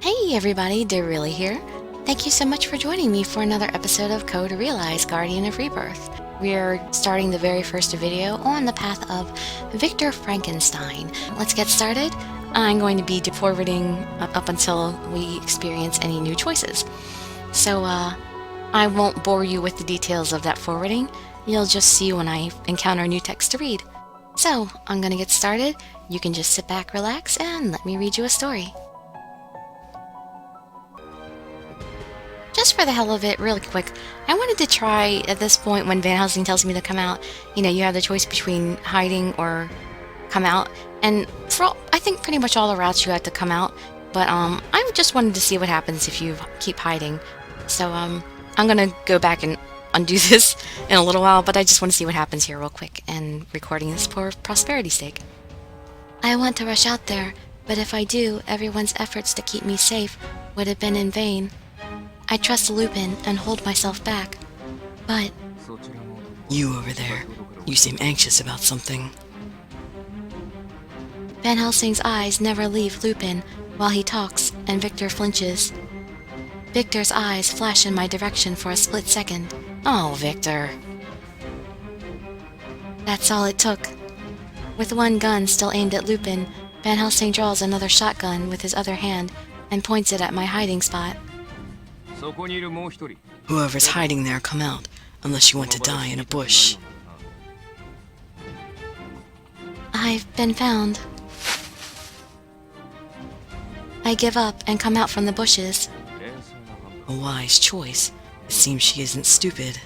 Hey everybody, Dirili here. Thank you so much for joining me for another episode of Code Realize Guardian of Rebirth. We're starting the very first video on the path of Victor Frankenstein. Let's get started. I'm going to be forwarding up until we experience any new choices. So I won't bore you with the details of that forwarding. You'll just see when I encounter new text to read. So I'm going to get started. You can just sit back, relax, and let me read you a story. Just for the hell of it, really quick, I wanted to try at this point when Van Helsing tells me to come out, you have the choice between hiding or come out, and I think pretty much all the routes you have to come out, but I just wanted to see what happens if you keep hiding. So I'm gonna go back and undo this in a little while, but I just want to see what happens here real quick, and recording this for prosperity's sake. I want to rush out there, but if I do, everyone's efforts to keep me safe would have been in vain. I trust Lupin and hold myself back, but... You over there. You seem anxious about something. Van Helsing's eyes never leave Lupin while he talks, and Victor flinches. Victor's eyes flash in my direction for a split second. Oh, Victor. That's all it took. With one gun still aimed at Lupin, Van Helsing draws another shotgun with his other hand and points it at my hiding spot. Whoever's hiding there, come out, unless you want to die in a bush. I've been found. I give up and come out from the bushes. A wise choice. It seems she isn't stupid.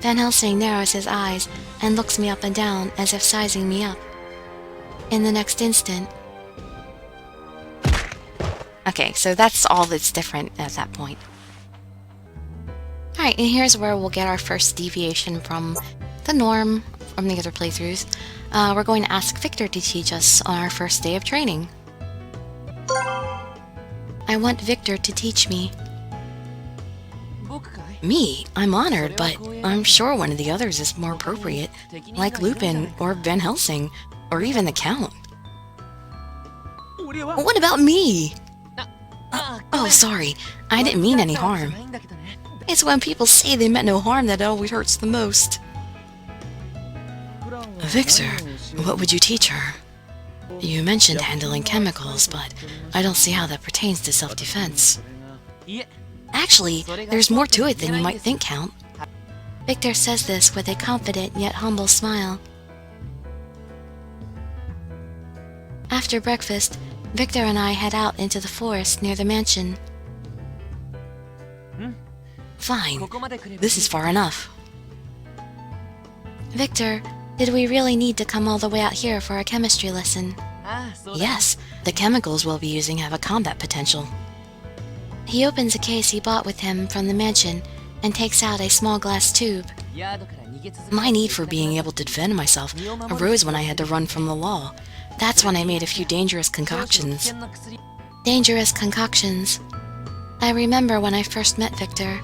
Van Helsing narrows his eyes and looks me up and down as if sizing me up. In the next instant... Okay, so that's all that's different at that point. Alright, and here's where we'll get our first deviation from the norm from the other playthroughs. We're going to ask Victor to teach us on our first day of training. I want Victor to teach me. Me? I'm honored, but I'm sure one of the others is more appropriate, like Lupin or Van Helsing, or even the Count. What about me? Oh, sorry. I didn't mean any harm. It's when people say they meant no harm that it always hurts the most. Victor, what would you teach her? You mentioned handling chemicals, but I don't see how that pertains to self-defense. Actually, there's more to it than you might think, Count. Victor says this with a confident yet humble smile. After breakfast, Victor and I head out into the forest near the mansion. Fine. This is far enough. Victor, did we really need to come all the way out here for a chemistry lesson? Yes, the chemicals we'll be using have a combat potential. He opens a case he bought with him from the mansion and takes out a small glass tube. My need for being able to defend myself arose when I had to run from the law. That's when I made a few dangerous concoctions. Dangerous concoctions. I remember when I first met Victor.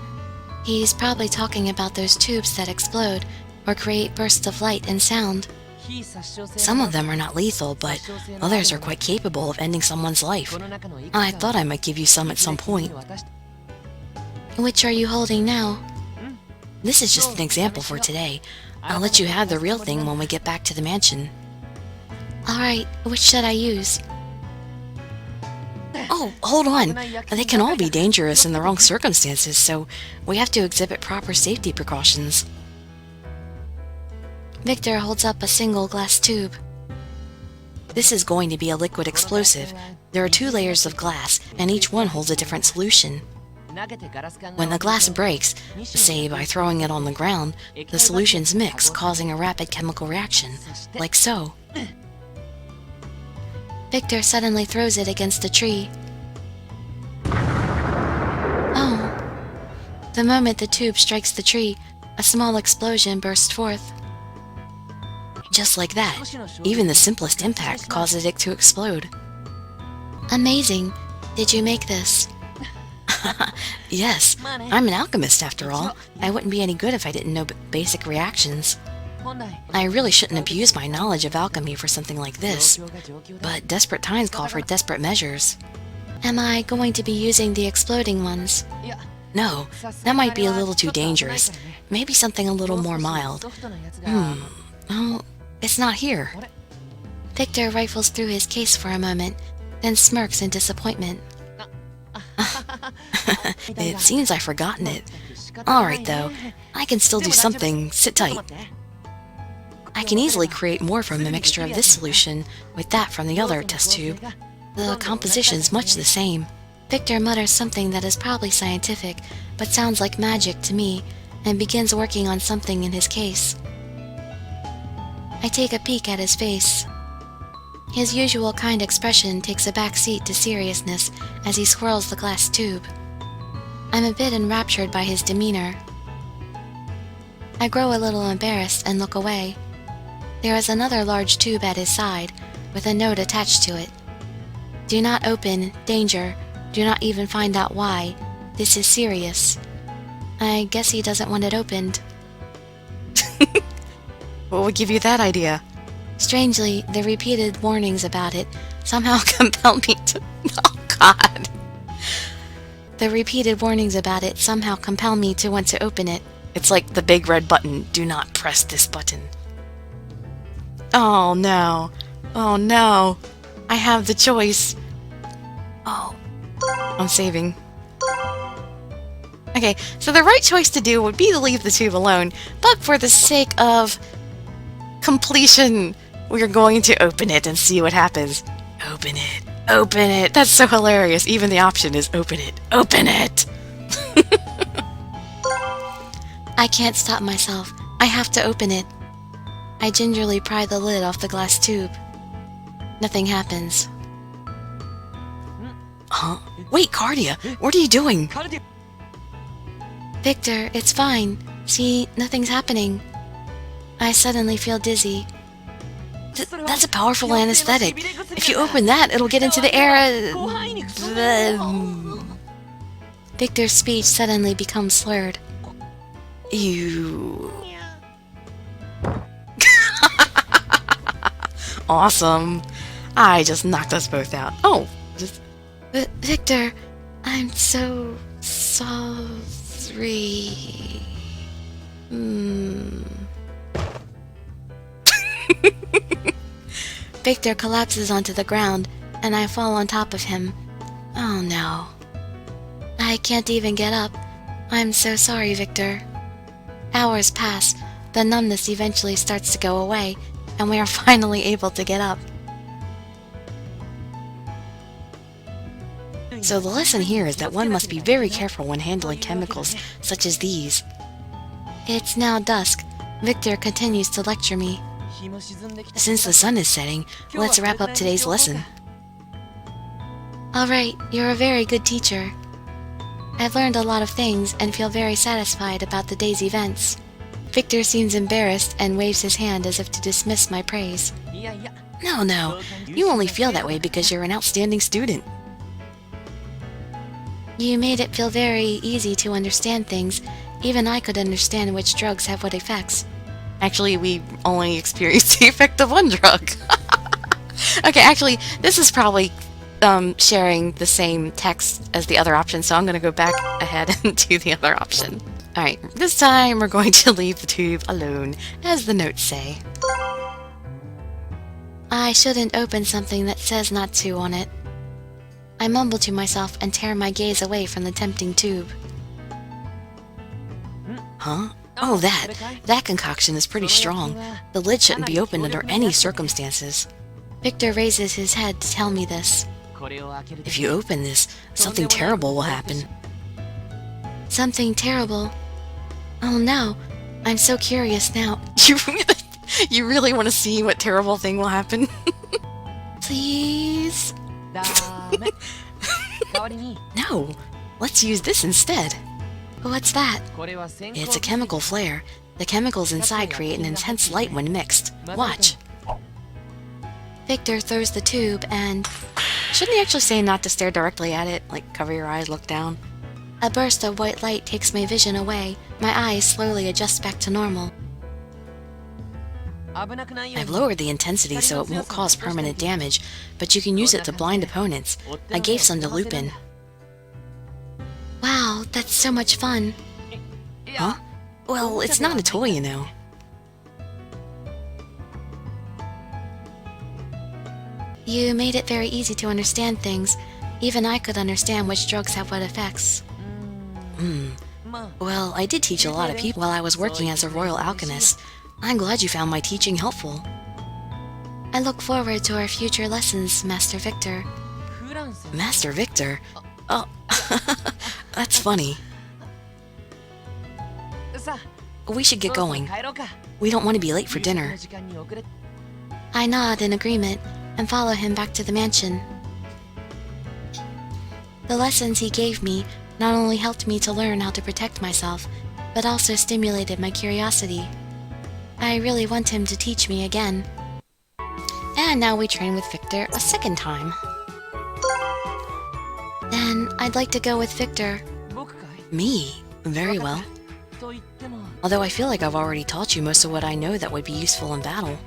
He's probably talking about those tubes that explode or create bursts of light and sound. Some of them are not lethal, but others are quite capable of ending someone's life. I thought I might give you some at some point. Which are you holding now? This is just an example for today. I'll let you have the real thing when we get back to the mansion. Alright, which should I use? Oh, hold on! They can all be dangerous in the wrong circumstances, so we have to exhibit proper safety precautions. Victor holds up a single glass tube. This is going to be a liquid explosive. There are 2 layers of glass, and each one holds a different solution. When the glass breaks, say by throwing it on the ground, the solutions mix, causing a rapid chemical reaction, like so. Victor suddenly throws it against a tree. Oh. The moment the tube strikes the tree, a small explosion bursts forth. Just like that, even the simplest impact causes it to explode. Amazing. Did you make this? Yes, I'm an alchemist after all. I wouldn't be any good if I didn't know basic reactions. I really shouldn't abuse my knowledge of alchemy for something like this, but desperate times call for desperate measures. Am I going to be using the exploding ones? No, that might be a little too dangerous. Maybe something a little more mild. Oh, it's not here. Victor rifles through his case for a moment, then smirks in disappointment. It seems I've forgotten it. Alright though, I can still do something. Sit tight. I can easily create more from a mixture of this solution with that from the other test tube. The composition's much the same. Victor mutters something that is probably scientific, but sounds like magic to me, and begins working on something in his case. I take a peek at his face. His usual kind expression takes a back seat to seriousness as he swirls the glass tube. I'm a bit enraptured by his demeanor. I grow a little embarrassed and look away. There is another large tube at his side, with a note attached to it. Do not open, danger, do not even find out why. This is serious. I guess he doesn't want it opened. What would give you that idea? Strangely, the repeated warnings about it somehow compel me to... Oh, God. The repeated warnings about it somehow compel me to want to open it. It's like the big red button. Do not press this button. Oh, no. Oh, no. I have the choice. Oh. I'm saving. Okay, so the right choice to do would be to leave the tube alone, but for the sake of completion, we're going to open it and see what happens. Open it. Open it. That's so hilarious. Even the option is open it. Open it! I can't stop myself. I have to open it. I gingerly pry the lid off the glass tube. Nothing happens. Huh? Wait, Cardia! What are you doing? Victor, it's fine. See, nothing's happening. I suddenly feel dizzy. That's a powerful anesthetic. If you open that, it'll get into the air. Victor's speech suddenly becomes slurred. You... Awesome. I just knocked us both out. Oh, just... Victor, I'm so sorry. Victor collapses onto the ground, and I fall on top of him. Oh no. I can't even get up. I'm so sorry, Victor. Hours pass. The numbness eventually starts to go away, and we are finally able to get up. So the lesson here is that one must be very careful when handling chemicals such as these. It's now dusk. Victor continues to lecture me. Since the sun is setting, let's wrap up today's lesson. Alright, you're a very good teacher. I've learned a lot of things and feel very satisfied about the day's events. Victor seems embarrassed and waves his hand as if to dismiss my praise. No, you only feel that way because you're an outstanding student. You made it feel very easy to understand things. Even I could understand which drugs have what effects. Actually, we only experienced the effect of one drug. Okay, actually, this is probably sharing the same text as the other option, so I'm going to go back ahead and do the other option. Alright, this time we're going to leave the tube alone, as the notes say. I shouldn't open something that says not to on it. I mumble to myself and tear my gaze away from the tempting tube. Huh? Oh, that concoction is pretty strong. The lid shouldn't be opened under any circumstances. Victor raises his head to tell me this. If you open this, something terrible will happen. Something terrible? Oh no, I'm so curious now. You really want to see what terrible thing will happen? Please? No, let's use this instead. What's that? It's a chemical flare. The chemicals inside create an intense light when mixed. Watch. Victor throws the tube and... Shouldn't he actually say not to stare directly at it? Like, cover your eyes, look down? A burst of white light takes my vision away. My eyes slowly adjust back to normal. I've lowered the intensity so it won't cause permanent damage, but you can use it to blind opponents. I gave some to Lupin. Wow, that's so much fun. Huh? Well, it's not a toy, you know. You made it very easy to understand things. Even I could understand which drugs have what effects. Well, I did teach a lot of people while I was working as a royal alchemist. I'm glad you found my teaching helpful. I look forward to our future lessons, Master Victor. Master Victor? Oh, that's funny. We should get going. We don't want to be late for dinner. I nod in agreement and follow him back to the mansion. The lessons he gave me not only helped me to learn how to protect myself, but also stimulated my curiosity. I really want him to teach me again. And now we train with Victor a second time. Then I'd like to go with Victor. Me? Very well. Although I feel like I've already taught you most of what I know that would be useful in battle.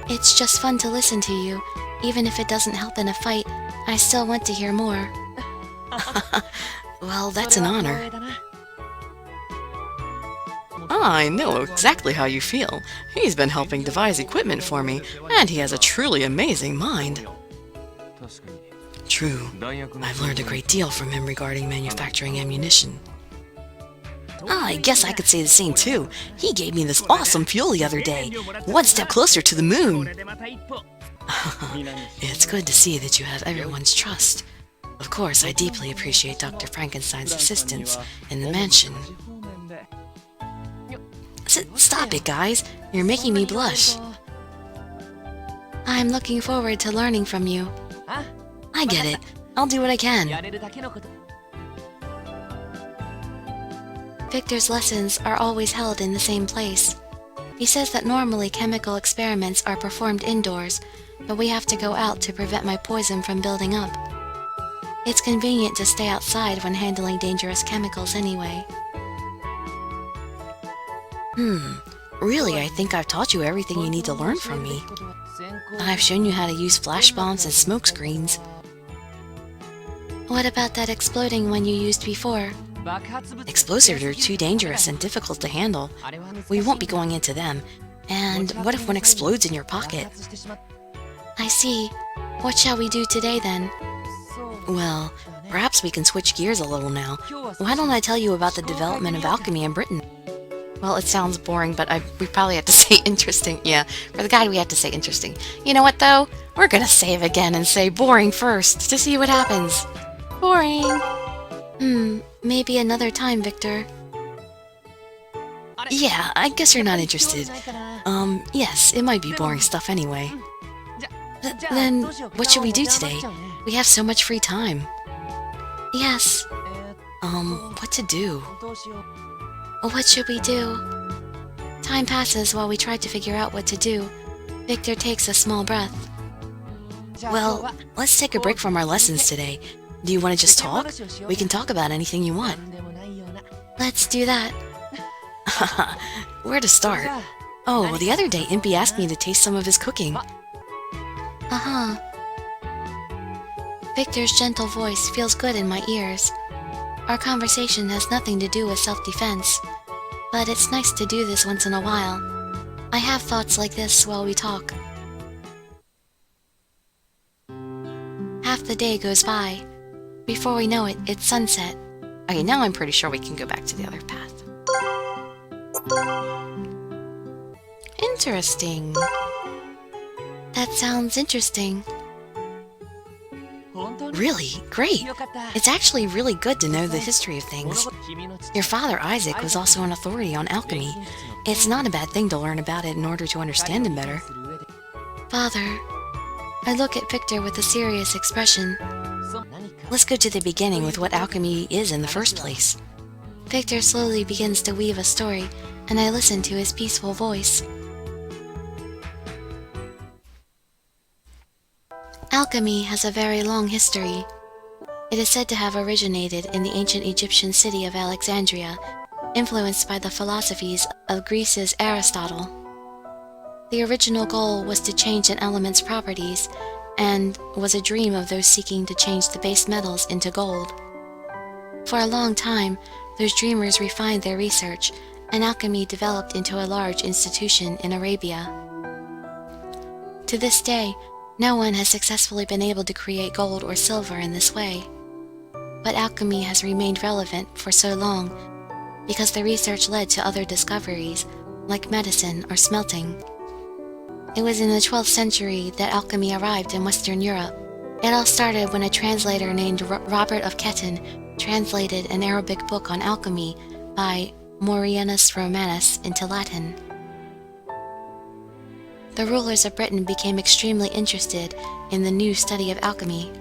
It's just fun to listen to you. Even if it doesn't help in a fight, I still want to hear more. Well, that's an honor. I know exactly how you feel. He's been helping devise equipment for me, and he has a truly amazing mind. True. I've learned a great deal from him regarding manufacturing ammunition. I guess I could say the same too. He gave me this awesome fuel the other day. One step closer to the moon. It's good to see that you have everyone's trust. Of course, I deeply appreciate Dr. Frankenstein's assistance in the mansion. Stop it, guys. You're making me blush. I'm looking forward to learning from you. I get it. I'll do what I can. Victor's lessons are always held in the same place. He says that normally chemical experiments are performed indoors, but we have to go out to prevent my poison from building up. It's convenient to stay outside when handling dangerous chemicals anyway. Really, I think I've taught you everything you need to learn from me. I've shown you how to use flash bombs and smoke screens. What about that exploding one you used before? Explosives are too dangerous and difficult to handle. We won't be going into them. And what if one explodes in your pocket? I see. What shall we do today then? Well, perhaps we can switch gears a little now. Why don't I tell you about the development of alchemy in Britain? Well, it sounds boring, but we probably have to say interesting. Yeah, for the guide we have to say interesting. You know what, though? We're gonna save again and say boring first, to see what happens. Boring. Maybe another time, Victor. Yeah, I guess you're not interested. Yes, it might be boring stuff anyway. Then, what should we do today? We have so much free time. Yes. What to do? What should we do? Time passes while we try to figure out what to do. Victor takes a small breath. Well, let's take a break from our lessons today. Do you want to just talk? We can talk about anything you want. Let's do that. Where to start? Oh, well, the other day Impy asked me to taste some of his cooking. Victor's gentle voice feels good in my ears. Our conversation has nothing to do with self-defense, but it's nice to do this once in a while. I have thoughts like this while we talk. Half the day goes by. Before we know it, it's sunset. Okay, now I'm pretty sure we can go back to the other path. Interesting. That sounds interesting. Really? Great! It's actually really good to know the history of things. Your father, Isaac, was also an authority on alchemy. It's not a bad thing to learn about it in order to understand him better. Father, I look at Victor with a serious expression. Let's go to the beginning with what alchemy is in the first place. Victor slowly begins to weave a story, and I listen to his peaceful voice. Alchemy has a very long history. It is said to have originated in the ancient Egyptian city of Alexandria, influenced by the philosophies of Greece's Aristotle. The original goal was to change an element's properties, and was a dream of those seeking to change the base metals into gold. For a long time, those dreamers refined their research, and alchemy developed into a large institution in Arabia. To this day, no one has successfully been able to create gold or silver in this way. But alchemy has remained relevant for so long because the research led to other discoveries, like medicine or smelting. It was in the 12th century that alchemy arrived in Western Europe. It all started when a translator named Robert of Ketton translated an Arabic book on alchemy by Maurianus Romanus into Latin. The rulers of Britain became extremely interested in the new study of alchemy.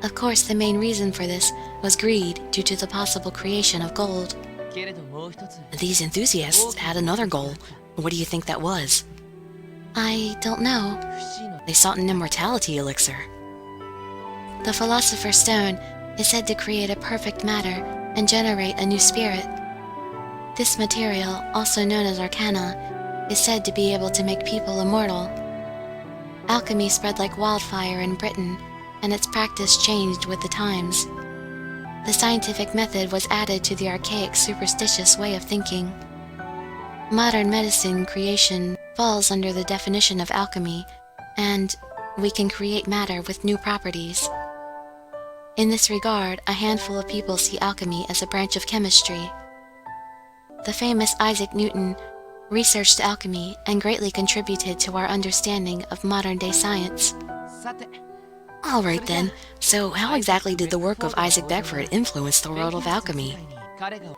Of course, the main reason for this was greed due to the possible creation of gold. These enthusiasts had another goal. What do you think that was? I don't know. They sought an immortality elixir. The Philosopher's Stone is said to create a perfect matter and generate a new spirit. This material, also known as arcana, is said to be able to make people immortal. Alchemy spread like wildfire in Britain, and its practice changed with the times. The scientific method was added to the archaic superstitious way of thinking. Modern medicine creation falls under the definition of alchemy, and we can create matter with new properties. In this regard, a handful of people see alchemy as a branch of chemistry. The famous Isaac Newton researched alchemy and greatly contributed to our understanding of modern-day science. All right then, so how exactly did the work of Isaac Beckford influence the world of alchemy?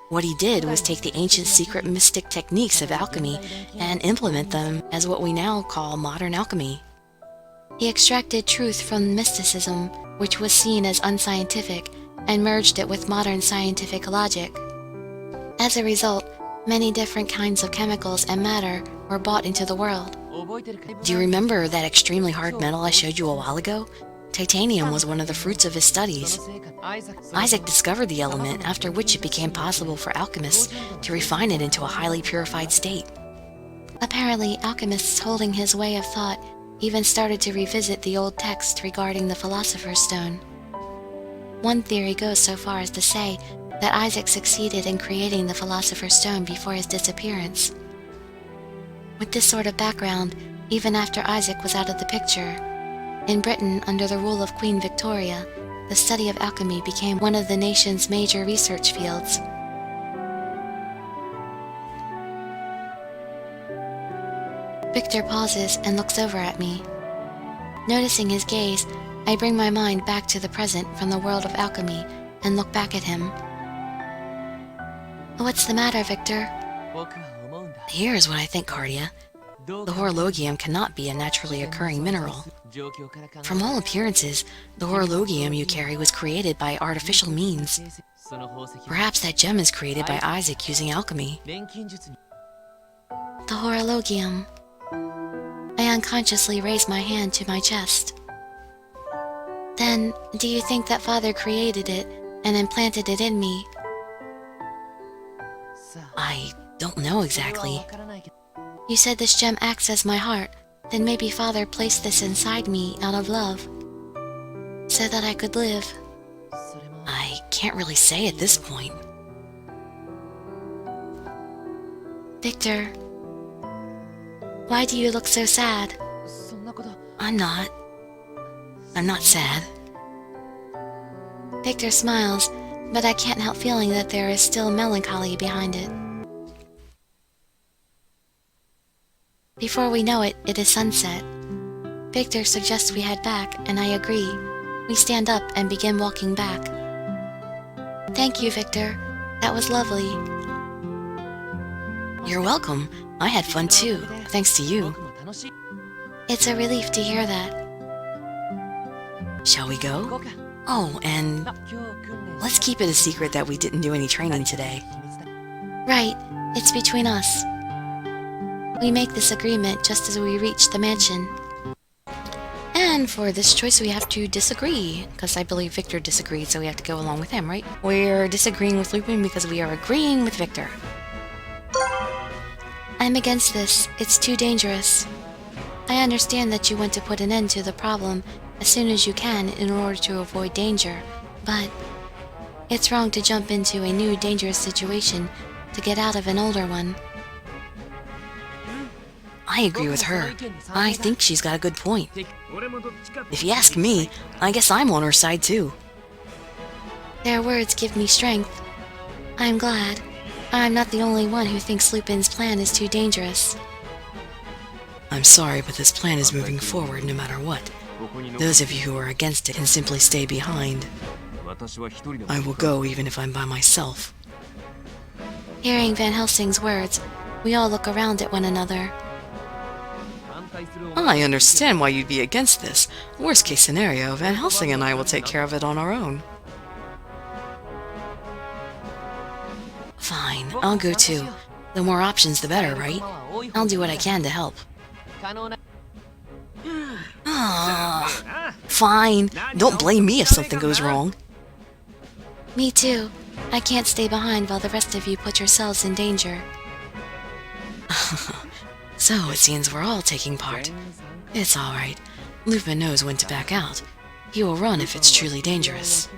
What he did was take the ancient secret mystic techniques of alchemy and implement them as what we now call modern alchemy. He extracted truth from mysticism, which was seen as unscientific, and merged it with modern scientific logic. As a result, many different kinds of chemicals and matter were brought into the world. Do you remember that extremely hard metal I showed you a while ago? Titanium was one of the fruits of his studies. Isaac discovered the element, after which it became possible for alchemists to refine it into a highly purified state. Apparently, alchemists holding his way of thought even started to revisit the old texts regarding the Philosopher's Stone. One theory goes so far as to say that Isaac succeeded in creating the Philosopher's Stone before his disappearance. With this sort of background, even after Isaac was out of the picture, in Britain, under the rule of Queen Victoria, the study of alchemy became one of the nation's major research fields. Victor pauses and looks over at me. Noticing his gaze, I bring my mind back to the present from the world of alchemy and look back at him. What's the matter, Victor? Here's what I think, Cardia. The horologium cannot be a naturally occurring mineral. From all appearances, the horologium you carry was created by artificial means. Perhaps that gem is created by Isaac using alchemy. The horologium. I unconsciously raise my hand to my chest. Then, do you think that Father created it and implanted it in me? I don't know exactly. You said this gem acts as my heart, then maybe Father placed this inside me out of love, so that I could live. I can't really say at this point. Victor, why do you look so sad? I'm not sad. Victor smiles, but I can't help feeling that there is still melancholy behind it. Before we know it, it is sunset. Victor suggests we head back, and I agree. We stand up and begin walking back. Thank you, Victor. That was lovely. You're welcome. I had fun too, thanks to you. It's a relief to hear that. Shall we go? Oh, and let's keep it a secret that we didn't do any training today. Right, it's between us. We make this agreement just as we reach the mansion. And for this choice we have to disagree, because I believe Victor disagreed, so we have to go along with him, right? We're disagreeing with Lupin because we are agreeing with Victor. I'm against this. It's too dangerous. I understand that you want to put an end to the problem as soon as you can in order to avoid danger, but it's wrong to jump into a new dangerous situation to get out of an older one. I agree with her. I think she's got a good point. If you ask me, I guess I'm on her side too. Their words give me strength. I'm glad. I'm not the only one who thinks Lupin's plan is too dangerous. I'm sorry, but this plan is moving forward no matter what. Those of you who are against it can simply stay behind. I will go even if I'm by myself. Hearing Van Helsing's words, we all look around at one another. I understand why you'd be against this. Worst case scenario, Van Helsing and I will take care of it on our own. Fine, I'll go too. The more options, the better, right? I'll do what I can to help. Fine. Don't blame me if something goes wrong. Me too. I can't stay behind while the rest of you put yourselves in danger. So it seems we're all taking part. It's alright. Lupin knows when to back out. He will run if it's truly dangerous.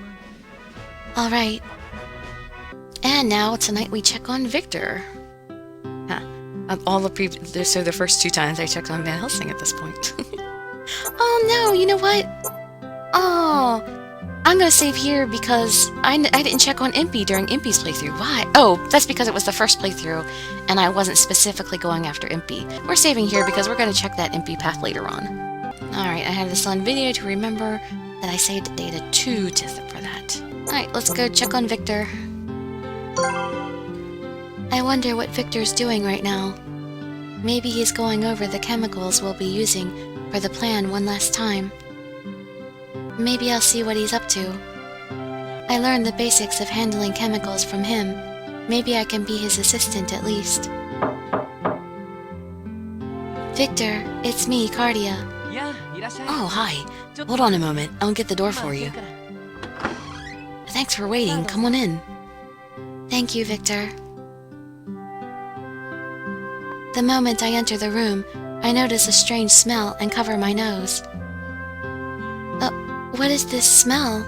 Alright. And now, tonight we check on Victor. So the first 2 times I checked on Van Helsing at this point. Oh no, you know what? Oh, I'm gonna save here because I didn't check on Impy during Impy's playthrough. Why? Oh, that's because it was the first playthrough, and I wasn't specifically going after Impy. We're saving here because we're gonna check that Impy path later on. Alright, I have this on video to remember that I saved data 2 for that. Alright, let's go check on Victor. I wonder what Victor's doing right now. Maybe he's going over the chemicals we'll be using for the plan one last time. Maybe I'll see what he's up to. I learned the basics of handling chemicals from him. Maybe I can be his assistant at least. Victor, it's me, Cardia. Oh, hi. Hold on a moment. I'll get the door for you. Thanks for waiting. Come on in. Thank you, Victor. The moment I enter the room, I notice a strange smell and cover my nose. What is this smell?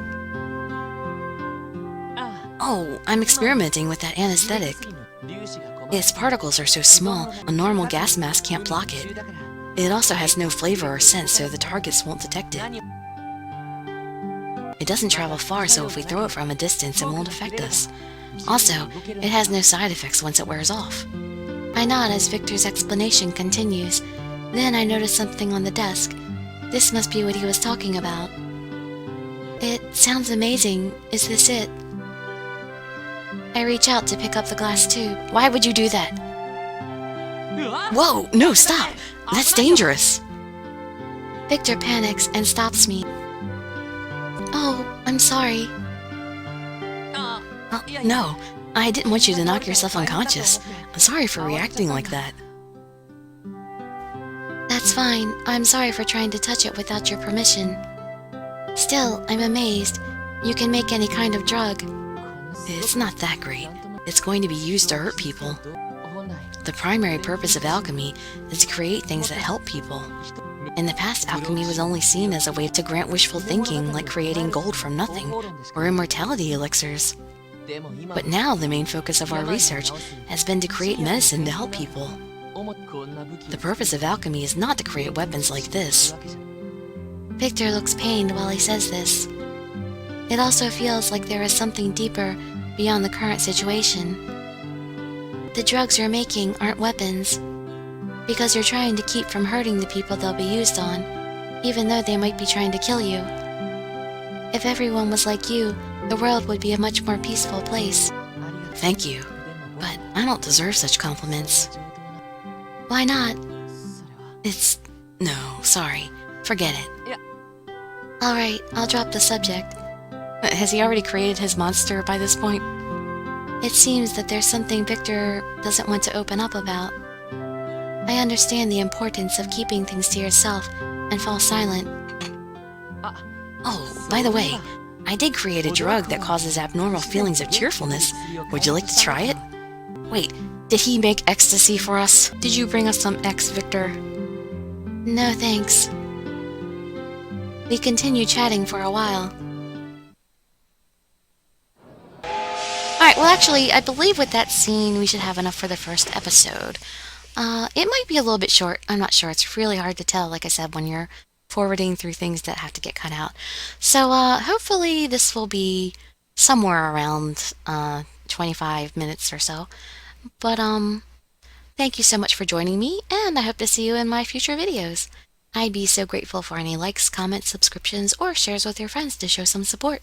Oh, I'm experimenting with that anesthetic. Its particles are so small, a normal gas mask can't block it. It also has no flavor or scent, so the targets won't detect it. It doesn't travel far, so if we throw it from a distance, it won't affect us. Also, it has no side effects once it wears off. I nod as Victor's explanation continues. Then I notice something on the desk. This must be what he was talking about. It sounds amazing. Is this it? I reach out to pick up the glass tube. Why would you do that? Whoa, no, stop! That's dangerous! Victor panics and stops me. Oh, I'm sorry. No, I didn't want you to knock yourself unconscious. I'm sorry for reacting like that. That's fine. I'm sorry for trying to touch it without your permission. Still, I'm amazed. You can make any kind of drug. It's not that great. It's going to be used to hurt people. The primary purpose of alchemy is to create things that help people. In the past, alchemy was only seen as a way to grant wishful thinking, like creating gold from nothing, or immortality elixirs. But now the main focus of our research has been to create medicine to help people. The purpose of alchemy is not to create weapons like this. Victor looks pained while he says this. It also feels like there is something deeper beyond the current situation. The drugs you're making aren't weapons, because you're trying to keep from hurting the people they'll be used on, even though they might be trying to kill you. If everyone was like you, the world would be a much more peaceful place. Thank you, but I don't deserve such compliments. Why not? No, sorry. Forget it. Alright, I'll drop the subject. Has he already created his monster by this point? It seems that there's something Victor doesn't want to open up about. I understand the importance of keeping things to yourself and fall silent. Oh, by the way, I did create a drug that causes abnormal feelings of cheerfulness. Would you like to try it? Wait, did he make ecstasy for us? Did you bring us some X, Victor? No, thanks. We continued chatting for a while. Alright, well actually, I believe with that scene we should have enough for the first episode. It might be a little bit short. I'm not sure. It's really hard to tell, like I said, when you're forwarding through things that have to get cut out. So, hopefully this will be somewhere around, 25 minutes or so. But, thank you so much for joining me, and I hope to see you in my future videos. I'd be so grateful for any likes, comments, subscriptions, or shares with your friends to show some support.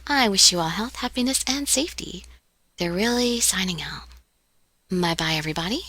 I wish you all health, happiness, and safety. They're really signing out. Bye bye, everybody.